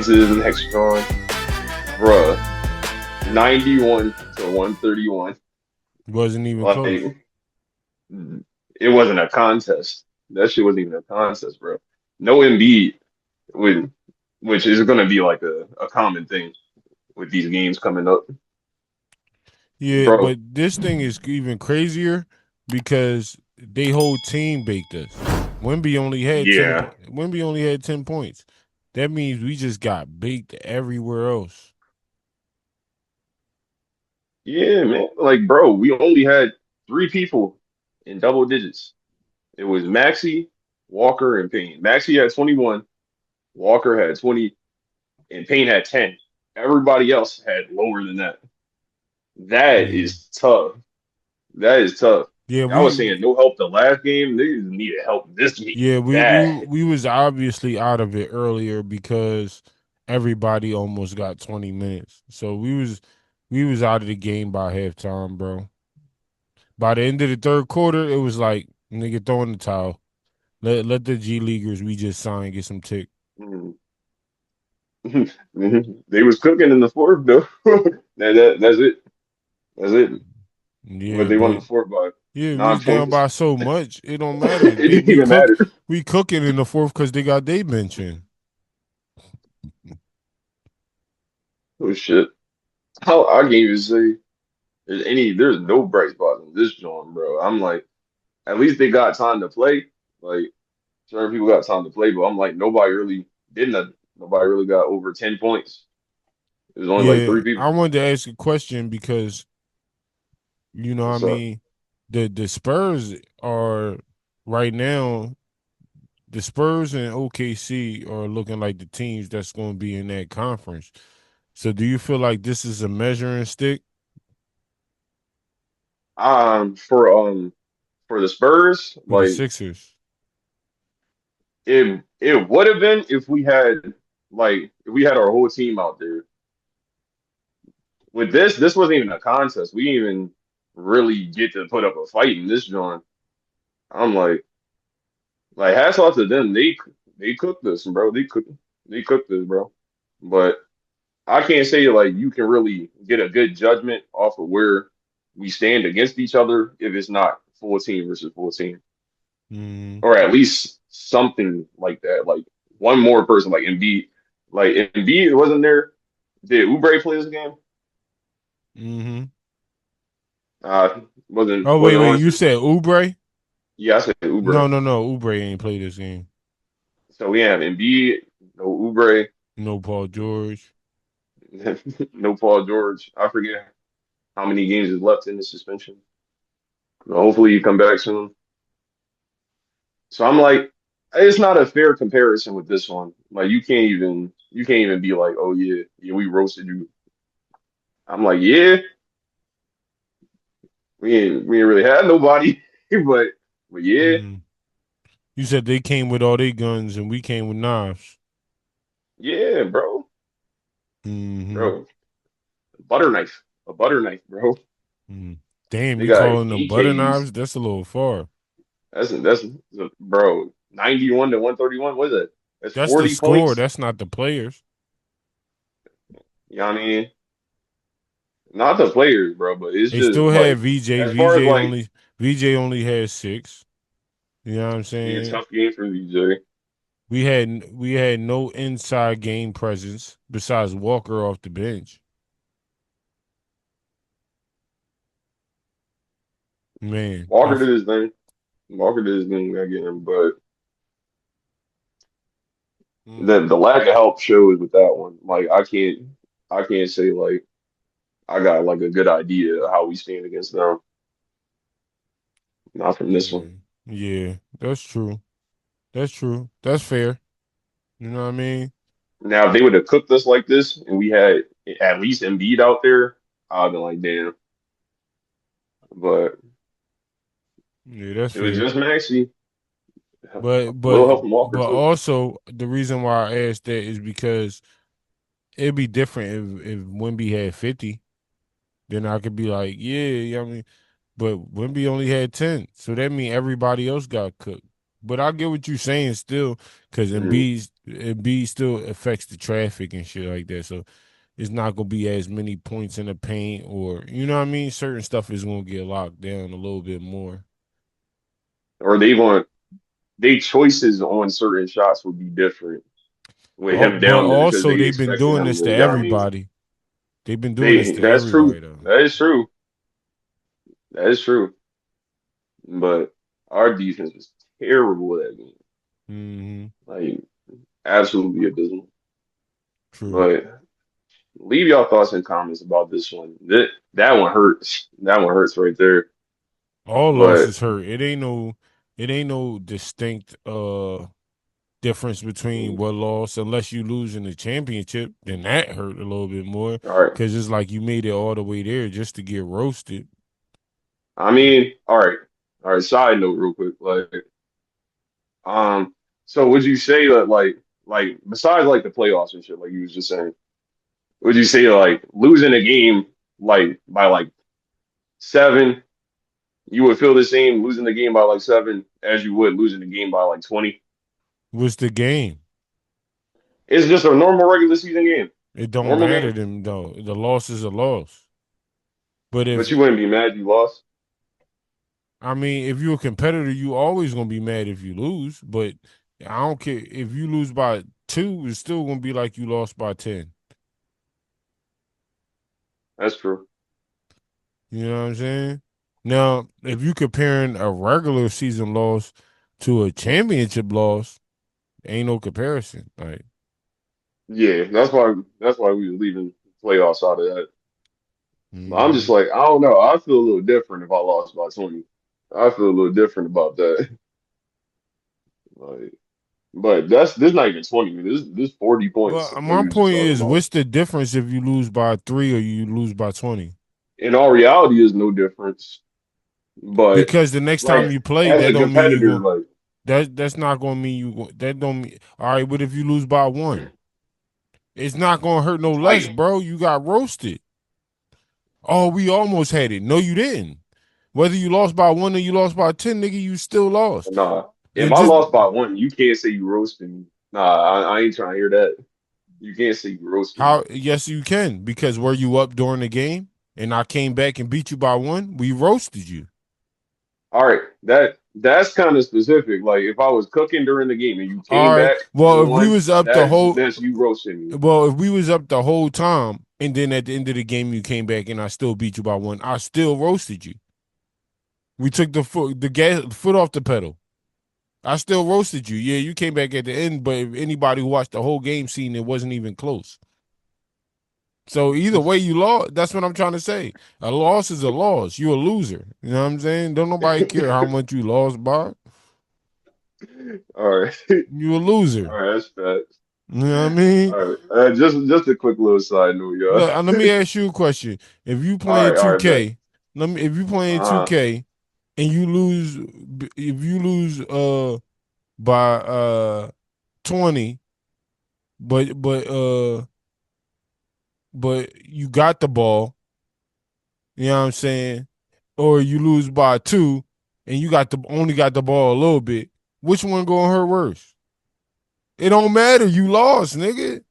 to the next drawing. Bruh, 91-131. Wasn't even close. Like, it wasn't a contest. That shit wasn't even a contest, bro. No Embiid, with, which is going to be like a common thing with these games coming up. Yeah, Bro, but this thing is even crazier because they whole team baked us. Wimby only had yeah. Wimby only had 10 points. That means we just got baked everywhere else. Yeah, man. Like, bro, we only had three people in double digits. It was Maxi, Walker, and Payne. Maxi had 21, Walker had 20, and Payne had 10. Everybody else had lower than that. That Yeah, is tough. That is tough. yeah, I was saying no help the last game. They needed help this week. yeah, we we Bad. we was obviously out of it earlier because everybody almost got 20 minutes. So we was out of the game by halftime, bro. By the end of the third quarter, it was like nigga throwing the towel. Let the G Leaguers we just signed get some tick. Mhm. They was cooking in the fourth though. That's it. That's it. Yeah, But they won the but fourth by yeah, we was nine down points. by so much. It don't matter. It didn't even matter. We cooking in the fourth because they got they bench in. Oh shit. How I can't even say there's no bright spots in this joint, bro. I'm like, at least they got time to play. Like certain people got time to play, but I'm like nobody really did nothing. Nobody really got over 10 points. It was only like Yeah, three people. I wanted to ask a question because what I What's up? mean. The Spurs are right now. The Spurs and OKC are looking like the teams that's going to be in that conference. So, do you feel like this is a measuring stick Um for um for the Spurs, for the like Sixers? it would have been if we had our whole team out there. With this wasn't even a contest. We didn't even really get to put up a fight in this joint. I'm like hats off to them. They cooked this, bro. They cooked this, bro. But I can't say like you can really get a good judgment off of where we stand against each other if it's not full team versus full team, Mm-hmm. or at least something like that. Like one more person, like Embiid, like Embiid wasn't there. Did Oubre play this game? Mm-hmm. Uh, wasn't Oh wait, wasn't wait. on You shit. said Oubre? Yeah, I said No, Oubre. no, no. Oubre ain't played this game. So we have Embiid, no Oubre, No Paul George. no Paul George. I forget how many games is left in the suspension. Hopefully you come back soon. So I'm like, it's not a fair comparison with this one. Like you can't even be like, oh yeah, yeah, we roasted you. I'm like, yeah, we ain't really had nobody, but yeah, Mm. You said they came with all their guns and we came with knives. yeah, bro, Mm-hmm. bro, butter knife, a butter knife, bro. Mm. Damn, They you got calling them butter AKs. knives? That's a little far. That's bro, 91-131. What is that? That's That's the 40 score. points. That's not the players. You know what I mean? Not the players, bro, but it's They just still had like VJ. as far as like VJ only had six. You know what I'm be a saying? tough game for VJ. We had no inside game presence besides Walker off the bench. Man, Walker did his thing. Walker did his thing again, but mm, the lack of help shows with that one. Like I can't say like I got like a good idea of how we stand against them. Not from this one. yeah, yeah, that's true. That's true. That's fair. You know what I mean? Now if they would have cooked us like this and we had at least Embiid out there, I'd been like, damn. But Yeah, that's it was fair. just Maxi. A But little but help from Walker but too. also the reason why I asked that is because it'd be different if Wimby had 50. Then I could be like, yeah, you know what I mean? But Wimby only had 10. So that means everybody else got cooked. But I get what you're saying still, because Mhm. Embiid still affects the traffic and shit like that. So it's not gonna be as many points in the paint, or you know what I mean. Certain stuff is gonna get locked down a little bit more. Or they want they choices on certain shots would be different with Oh, him but down there because also they they've been expecting doing him this to, to you know what I mean? everybody. They've been doing this They to that's everybody true. though. That is true. That is true. But our defense was terrible at that game. Hmm. Like absolutely abysmal. True. But leave y'all thoughts and comments about this one. That one hurts. That one hurts right there. All But losses hurt. It ain't no distinct difference between what loss, unless you lose in the championship, then that hurt a little bit more all right. because it's like you made it all the way there just to get roasted. I mean, all right. All right, side note real quick. Um, so would you say that like besides like the playoffs and shit, like you was just saying, would you say like losing a game like by like seven, you would feel the same losing the game by like seven as you would losing the game by like 20? What's the game? It's just a normal regular season game. It don't Normal matter game. them though. The loss is a loss. But But if you wouldn't be mad you lost. I mean, if you're a competitor, you always gonna be mad if you lose. But I don't care if you lose by two. It's still gonna be like you lost by 10. That's true. You know what I'm saying? Now, if you comparing a regular season loss to a championship loss, ain't no comparison. Like, Yeah, that's why we were leaving playoffs out of that. But I'm just hmm. like, I don't know. I feel a little different if I lost by 20. I feel a little different about that. Like, but this not even 20. This 40 points But that my we was just point talking is, about. what's the difference if you lose by 3 or you lose by 20? In all reality, is no difference. But Because the next like time you play, as that a don't mean you competitor, go. like That's not gonna mean you. That don't mean. All right, but if you lose by 1, it's not gonna hurt no less, like bro. You got roasted. Oh, we almost had it. No, you didn't. Whether you lost by 1 or you lost by 10, nigga, you still lost. nah. If And I just lost by one, you can't say you roasted me. Nah, I ain't trying to hear that. You can't say you roasted me. how? Yes, you can, because were you up during the game and I came back and beat you by 1? We roasted you. All right, that's kind of specific. Like if I was cooking during the game and you came All right. back Well, and if we won, was up the whole that's you roasting me. Well, if we was up the whole time and then at the end of the game you came back and I still beat you by 1, I still roasted you. We took the foot off the pedal. I still roasted you. Yeah, you came back at the end, but if anybody who watched the whole game seen it wasn't even close. So either way you lost, that's what I'm trying to say. A loss is a loss. You're a loser. You know what I'm saying? Don't nobody care how much you lost by. All right, You a loser. all right, that's facts. You know what I mean? All right, just a quick little side note, Look, y'all. let me ask you a question. If you playing All right, bet. 2K, if you playing Uh-huh. 2K and you lose, if you lose by 20, but you got the ball, you know what I'm saying? Or you lose by 2 and you got the ball a little bit, which one gonna hurt worse? It don't matter. You lost, nigga.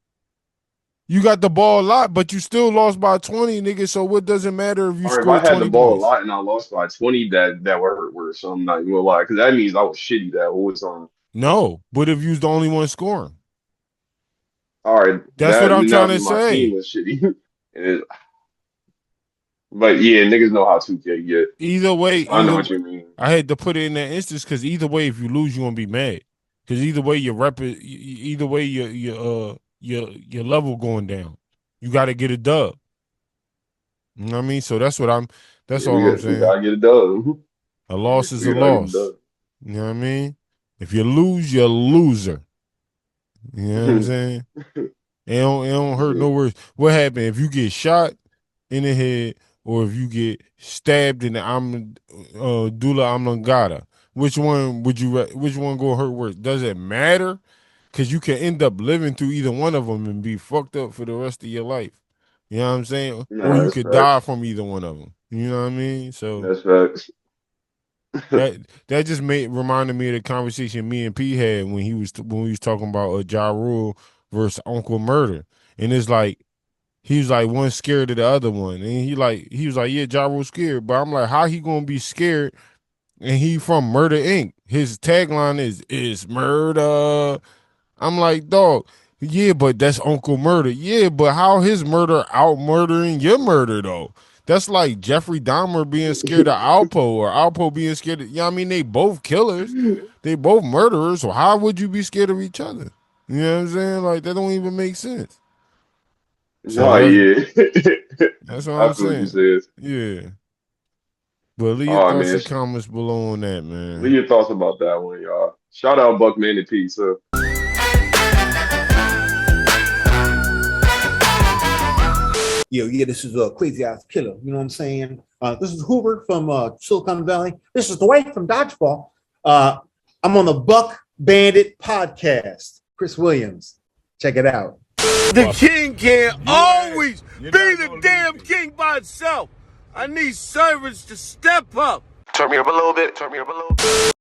You got the ball a lot, but you still lost by 20, nigga. So what does it matter if you All right, if I scored had the 20 ball a points? lot and I lost by 20, that would hurt worse. So I'm not even gonna lie, because that means I was shitty that whole time. No, but if you was the only one scoring. All right, That's what I'm that trying would to mean my team say. was shitty. And but yeah, niggas know how 2K get. Either way, So I know what you mean. I had to put it in that instance because either way, if you lose, you're gonna be mad. Because either way, either way, your level going down. You got to get a dub. You know what I mean? So that's what I'm. That's Yeah, all I'm we saying. gotta get it done. A loss is a We gotta get it loss. done. You know what I mean? If you lose, you're a loser. You know what I'm saying? It don't hurt Yeah. no worse. What happened if you get shot in the head or if you get stabbed in the dula amlangata? Which one gonna hurt worse? Does it matter? Because you can end up living through either one of them and be fucked up for the rest of your life. You know what I'm saying? Or Nah, you that's could die facts. from either one of them. You know what I mean? So That's facts. That just reminded me of the conversation me and P had when we was talking about Ja Rule versus Uncle Murder, and it's like he was like one scared of the other one, and he was like yeah, Ja Rule scared, but I'm like how he gonna be scared and he from Murder Inc. His tagline is murder. I'm like, dog, yeah, but that's Uncle Murder. Yeah, but how his murder out murdering your murder though? That's like Jeffrey Dahmer being scared of Alpo or Alpo being scared of, I mean, they both killers. They both murderers. So how would you be scared of each other? You know what I'm saying? Like that don't even make sense. So Oh yeah, that's what I I'm feel what you saying. said. Yeah. But leave your Oh thoughts man, and comments below on that, leave man. your thoughts about that one, y'all. Shout out Buck Man and P. So Yeah, this is a crazy ass killer. You know what I'm saying? This is Hoover from Silicon Valley. This is Dwight from Dodgeball. I'm on the Buck Bandit podcast. Chris Williams, check it out. The king can't always be the damn king by itself. I need servants to step up. Turn me up a little bit. Turn me up a little bit.